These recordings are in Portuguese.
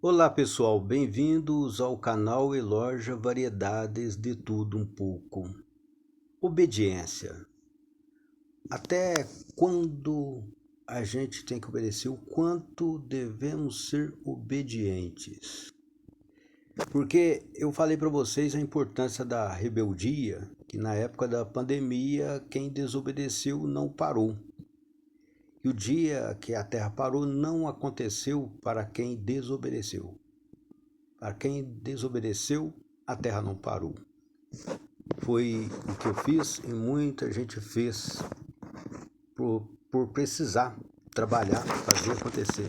Olá pessoal, bem-vindos ao canal e loja Variedades de Tudo Um Pouco. Obediência. Até quando a gente tem que obedecer? O quanto devemos ser obedientes? Porque eu falei para vocês a importância da rebeldia, que na época da pandemia quem desobedeceu não parou. E o dia que a Terra parou não aconteceu para quem desobedeceu. Para quem desobedeceu, a terra não parou. Foi o que eu fiz e muita gente fez por precisar trabalhar, fazer acontecer,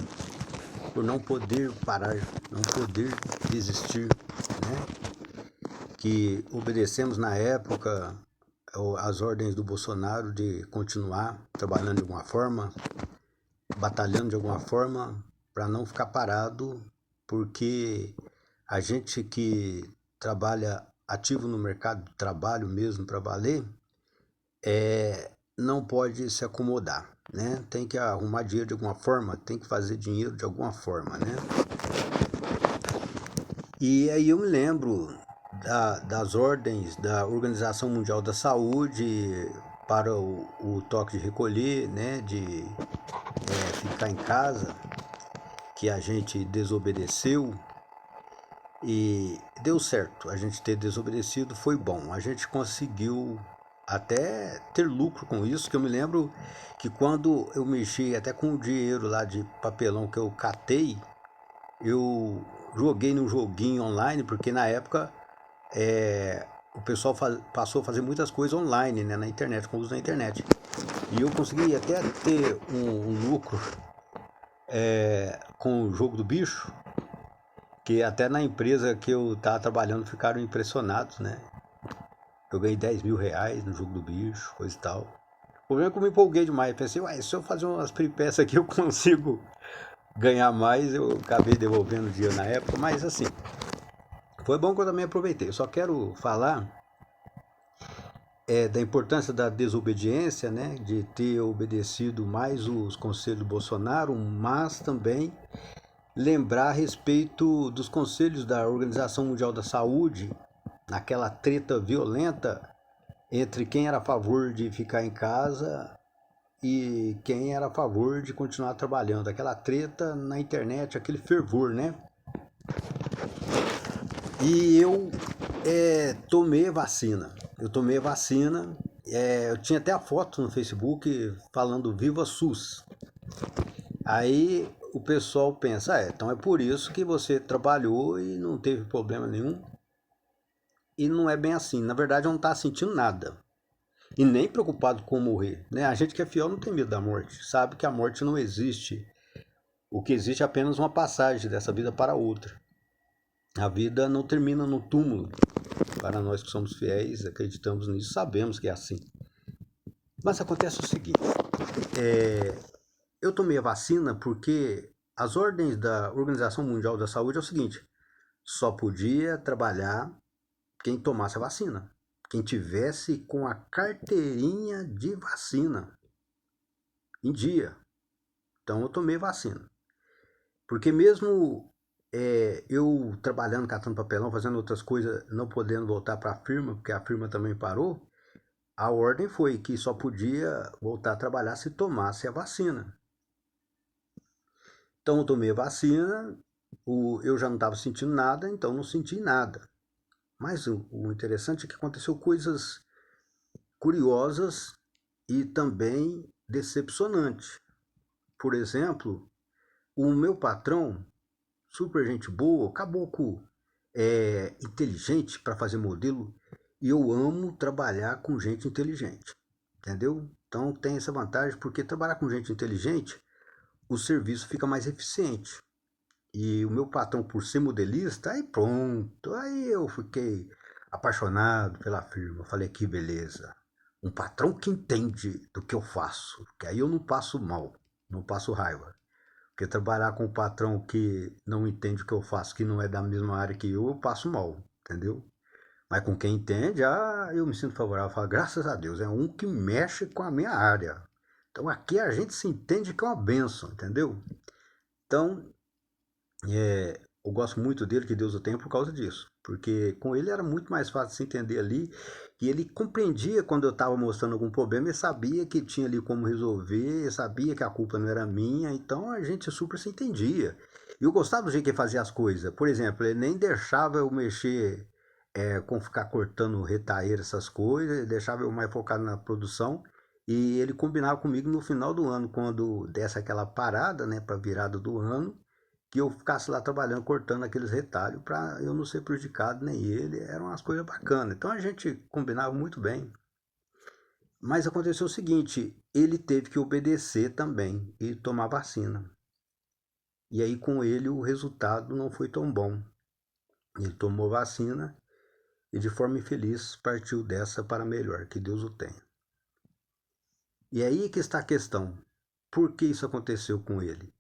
por não poder parar, não poder desistir, né? Que obedecemos na época as ordens do Bolsonaro de continuar trabalhando de alguma forma, batalhando de alguma forma para não ficar parado, porque a gente que trabalha ativo no mercado de trabalho mesmo para valer, não pode se acomodar, né? Tem que arrumar dinheiro de alguma forma, tem que fazer dinheiro de alguma forma, né? E aí eu me lembro das ordens da Organização Mundial da Saúde para o toque de recolher, né? De ficar em casa, que a gente desobedeceu. E deu certo, a gente ter desobedecido foi bom. A gente conseguiu até ter lucro com isso, que eu me lembro que quando eu mexi até com o dinheiro lá de papelão que eu catei, eu joguei num joguinho online, porque na época o pessoal passou a fazer muitas coisas online, né, na internet, com o uso da internet. E eu consegui até ter um lucro com o jogo do bicho, que até na empresa que eu tava trabalhando ficaram impressionados, né? Eu ganhei 10 mil reais no jogo do bicho, coisa e tal. O problema é que eu me empolguei demais. Pensei, ué, se eu fazer umas peripécias aqui eu consigo ganhar mais. Eu acabei devolvendo o dinheiro na época, mas assim, foi bom que eu também aproveitei. Eu só quero falar da importância da desobediência, né? De ter obedecido mais os conselhos do Bolsonaro, mas também lembrar a respeito dos conselhos da Organização Mundial da Saúde, naquela treta violenta entre quem era a favor de ficar em casa e quem era a favor de continuar trabalhando. Aquela treta na internet, aquele fervor, né? E eu tomei vacina. Eu tomei vacina. Eu tinha até a foto no Facebook falando Viva SUS. Aí o pessoal pensa, então é por isso que você trabalhou e não teve problema nenhum. E não é bem assim. Na verdade, eu não estava sentindo nada. E nem preocupado com morrer, né? A gente que é fiel não tem medo da morte, sabe que a morte não existe. O que existe é apenas uma passagem dessa vida para outra. A vida não termina no túmulo. Para nós que somos fiéis, acreditamos nisso, sabemos que é assim. Mas acontece o seguinte, eu tomei a vacina porque as ordens da Organização Mundial da Saúde é o seguinte, só podia trabalhar quem tomasse a vacina, quem tivesse com a carteirinha de vacina em dia. Então eu tomei vacina. Porque mesmo eu trabalhando, catando papelão, fazendo outras coisas, não podendo voltar para a firma, porque a firma também parou, a ordem foi que só podia voltar a trabalhar se tomasse a vacina. Então eu tomei a vacina, eu já não estava sentindo nada, então não senti nada. Mas o interessante é que aconteceu coisas curiosas e também decepcionantes. Por exemplo, o meu patrão, super gente boa, caboclo inteligente para fazer modelo, e eu amo trabalhar com gente inteligente, entendeu? Então tem essa vantagem, porque trabalhar com gente inteligente, o serviço fica mais eficiente. E o meu patrão, por ser modelista, aí pronto, aí eu fiquei apaixonado pela firma. Falei, que beleza. Um patrão que entende do que eu faço, que aí eu não passo mal, não passo raiva. Porque trabalhar com um patrão que não entende o que eu faço, que não é da mesma área que eu passo mal, entendeu? Mas com quem entende, eu me sinto favorável. Eu falo, graças a Deus, é um que mexe com a minha área. Então aqui a gente se entende que é uma benção, entendeu? Então, eu gosto muito dele, que Deus o tenha, por causa disso. Porque com ele era muito mais fácil se entender ali. E ele compreendia quando eu estava mostrando algum problema, ele sabia que tinha ali como resolver, ele sabia que a culpa não era minha, então a gente super se entendia. E eu gostava do jeito que ele fazia as coisas. Por exemplo, ele nem deixava eu mexer com ficar cortando retaeira, essas coisas, ele deixava eu mais focado na produção. E ele combinava comigo no final do ano, quando desse aquela parada, né, para virada do ano, que eu ficasse lá trabalhando, cortando aqueles retalhos para eu não ser prejudicado, nem ele. Eram umas coisas bacanas. Então a gente combinava muito bem. Mas aconteceu o seguinte, ele teve que obedecer também e tomar vacina. E aí com ele o resultado não foi tão bom. Ele tomou vacina e de forma infeliz partiu dessa para melhor, que Deus o tenha. E aí que está a questão. Por que isso aconteceu com ele?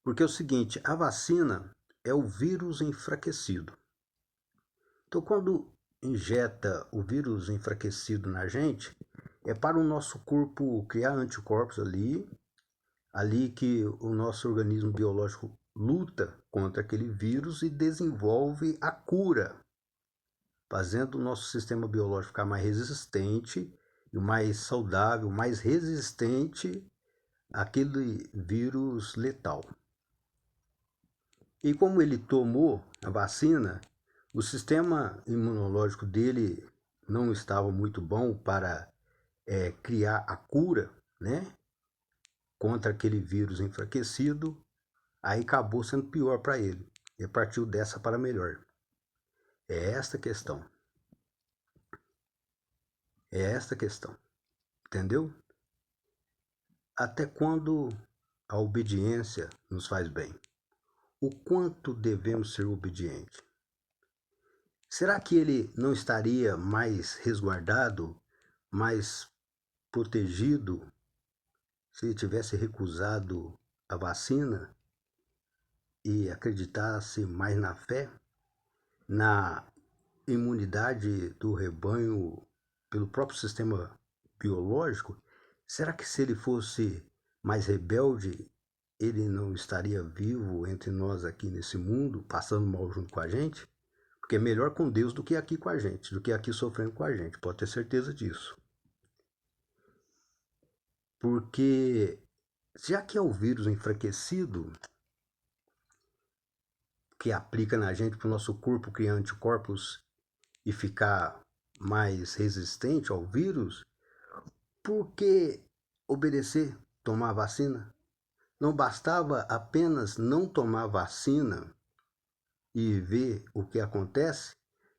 Porque é o seguinte, a vacina é o vírus enfraquecido. Então, quando injeta o vírus enfraquecido na gente, é para o nosso corpo criar anticorpos ali que o nosso organismo biológico luta contra aquele vírus e desenvolve a cura, fazendo o nosso sistema biológico ficar mais resistente e mais saudável, mais resistente àquele vírus letal. E como ele tomou a vacina, o sistema imunológico dele não estava muito bom para criar a cura, né, contra aquele vírus enfraquecido, aí acabou sendo pior para ele. E partiu dessa para melhor. É esta a questão. É esta a questão. Entendeu? Até quando a obediência nos faz bem? O quanto devemos ser obedientes? Será que ele não estaria mais resguardado, mais protegido, se ele tivesse recusado a vacina e acreditasse mais na fé, na imunidade do rebanho pelo próprio sistema biológico? Será que se ele fosse mais rebelde, ele não estaria vivo entre nós aqui nesse mundo, passando mal junto com a gente? Porque é melhor com Deus do que aqui com a gente, do que aqui sofrendo com a gente, pode ter certeza disso. Porque já que é o vírus enfraquecido que aplica na gente para o nosso corpo criar anticorpos e ficar mais resistente ao vírus, por que obedecer, tomar vacina? Não bastava apenas não tomar vacina e ver o que acontece,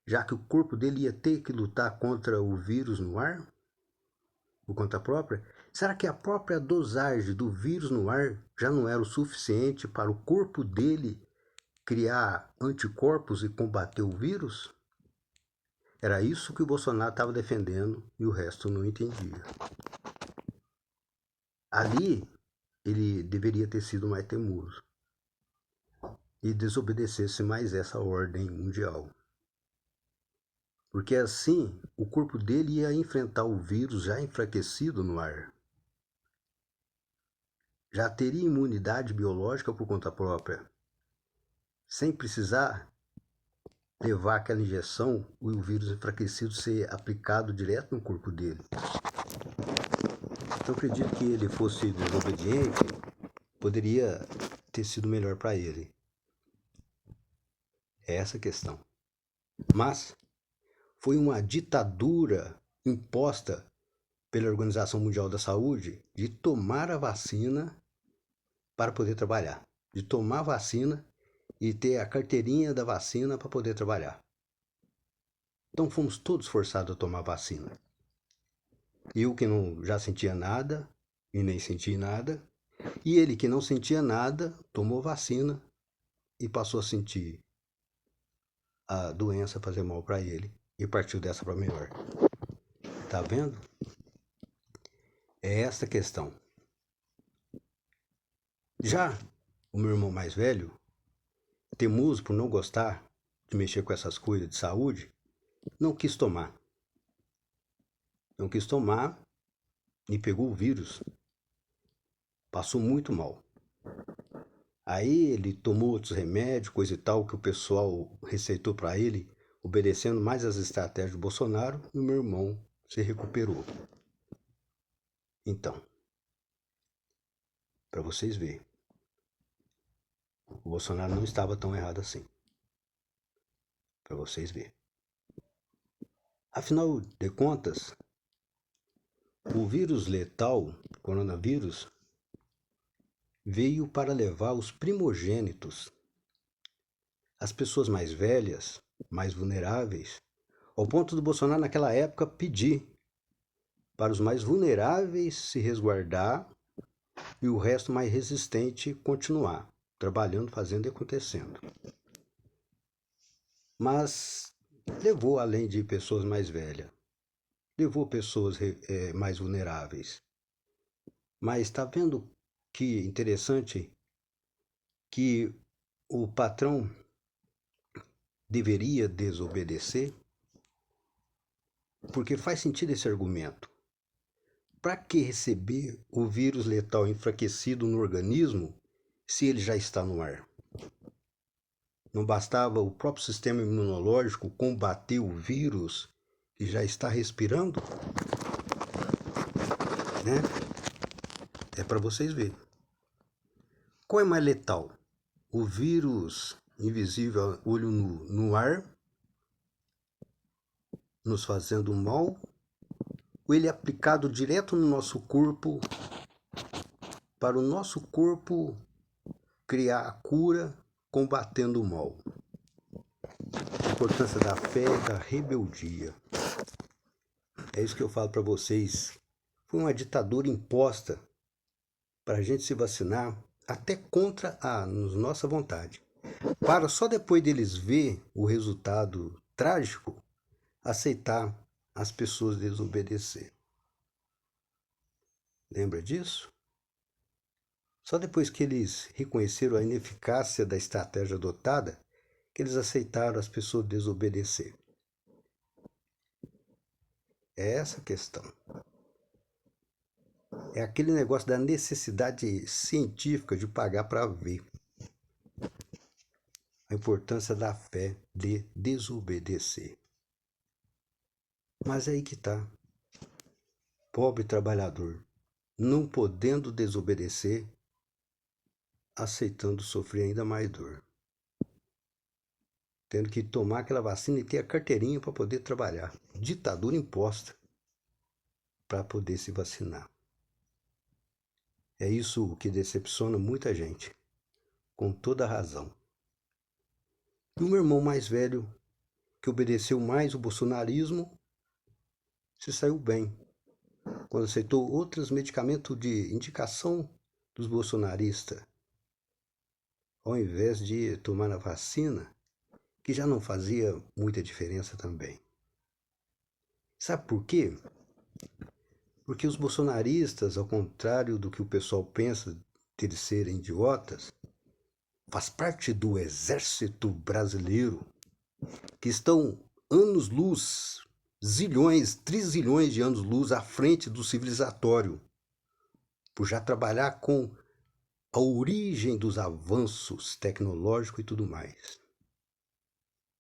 já que o corpo dele ia ter que lutar contra o vírus no ar, por conta própria? Será que a própria dosagem do vírus no ar já não era o suficiente para o corpo dele criar anticorpos e combater o vírus? Era isso que o Bolsonaro estava defendendo e o resto não entendia. Ali, ele deveria ter sido mais teimoso e desobedecesse mais essa ordem mundial. Porque assim, o corpo dele ia enfrentar o vírus já enfraquecido no ar. Já teria imunidade biológica por conta própria, sem precisar levar aquela injeção e o vírus enfraquecido ser aplicado direto no corpo dele. Então acredito que ele fosse desobediente, poderia ter sido melhor para ele. É essa a questão. Mas foi uma ditadura imposta pela Organização Mundial da Saúde de tomar a vacina para poder trabalhar. De tomar a vacina e ter a carteirinha da vacina para poder trabalhar. Então fomos todos forçados a tomar vacina. Eu que não já sentia nada e nem senti nada, e ele que não sentia nada tomou vacina e passou a sentir a doença fazer mal para ele e partiu dessa para melhor. Tá vendo? É essa a questão. Já o meu irmão mais velho, teimoso por não gostar de mexer com essas coisas de saúde, não quis tomar. Não quis tomar e pegou o vírus. Passou muito mal. Aí ele tomou outros remédios, coisa e tal, que o pessoal receitou para ele, obedecendo mais as estratégias do Bolsonaro, e o meu irmão se recuperou. Então, para vocês verem, o Bolsonaro não estava tão errado assim. Para vocês verem. Afinal de contas, o vírus letal, coronavírus, veio para levar os primogênitos, as pessoas mais velhas, mais vulneráveis, ao ponto do Bolsonaro naquela época pedir para os mais vulneráveis se resguardar e o resto mais resistente continuar trabalhando, fazendo e acontecendo. Mas levou além de pessoas mais velhas, levou pessoas mais vulneráveis. Mas está vendo que interessante que o patrão deveria desobedecer? Porque faz sentido esse argumento. Para que receber o vírus letal enfraquecido no organismo se ele já está no ar? Não bastava o próprio sistema imunológico combater o vírus que já está respirando? Né? É para vocês verem. Qual é mais letal? O vírus invisível, olho nu, no ar, nos fazendo mal, ou ele é aplicado direto no nosso corpo, para o nosso corpo criar a cura, combatendo o mal? A importância da fé e da rebeldia. É isso que eu falo para vocês. Foi uma ditadura imposta para a gente se vacinar até contra a nossa vontade. Para só depois deles ver o resultado trágico, aceitar as pessoas desobedecer. Lembra disso? Só depois que eles reconheceram a ineficácia da estratégia adotada, que eles aceitaram as pessoas desobedecer. É essa a questão. É aquele negócio da necessidade científica de pagar para ver. A importância da fé de desobedecer. Mas é aí que está. Pobre trabalhador, não podendo desobedecer, aceitando sofrer ainda mais dor. Tendo que tomar aquela vacina e ter a carteirinha para poder trabalhar. Ditadura imposta para poder se vacinar. É isso que decepciona muita gente, com toda razão. E o meu irmão mais velho, que obedeceu mais o bolsonarismo, se saiu bem, quando aceitou outros medicamentos de indicação dos bolsonaristas, ao invés de tomar a vacina, que já não fazia muita diferença também. Sabe por quê? Porque os bolsonaristas, ao contrário do que o pessoal pensa de eles serem idiotas, faz parte do exército brasileiro, que estão anos-luz, zilhões, trizilhões de anos-luz à frente do civilizatório, por já trabalhar com a origem dos avanços tecnológicos e tudo mais,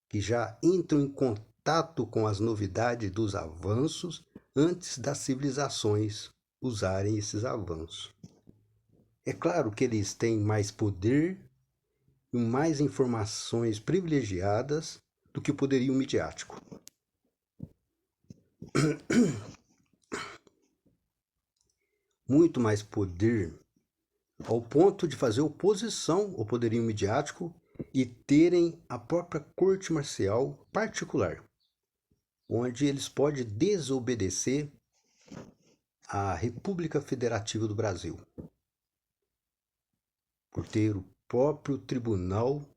que já entram em contato com as novidades dos avanços antes das civilizações usarem esses avanços. É claro que eles têm mais poder e mais informações privilegiadas do que o poderio midiático. Muito mais poder ao ponto de fazer oposição ao poderio midiático e terem a própria corte marcial particular, onde eles podem desobedecer à República Federativa do Brasil, por ter o próprio Tribunal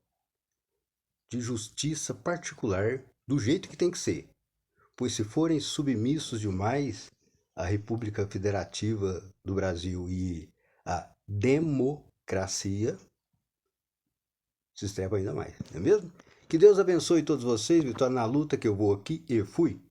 de Justiça particular do jeito que tem que ser, pois se forem submissos demais à República Federativa do Brasil e à democracia, se estrepam ainda mais, não é mesmo? Que Deus abençoe todos vocês, vitória na luta, que eu vou aqui e fui.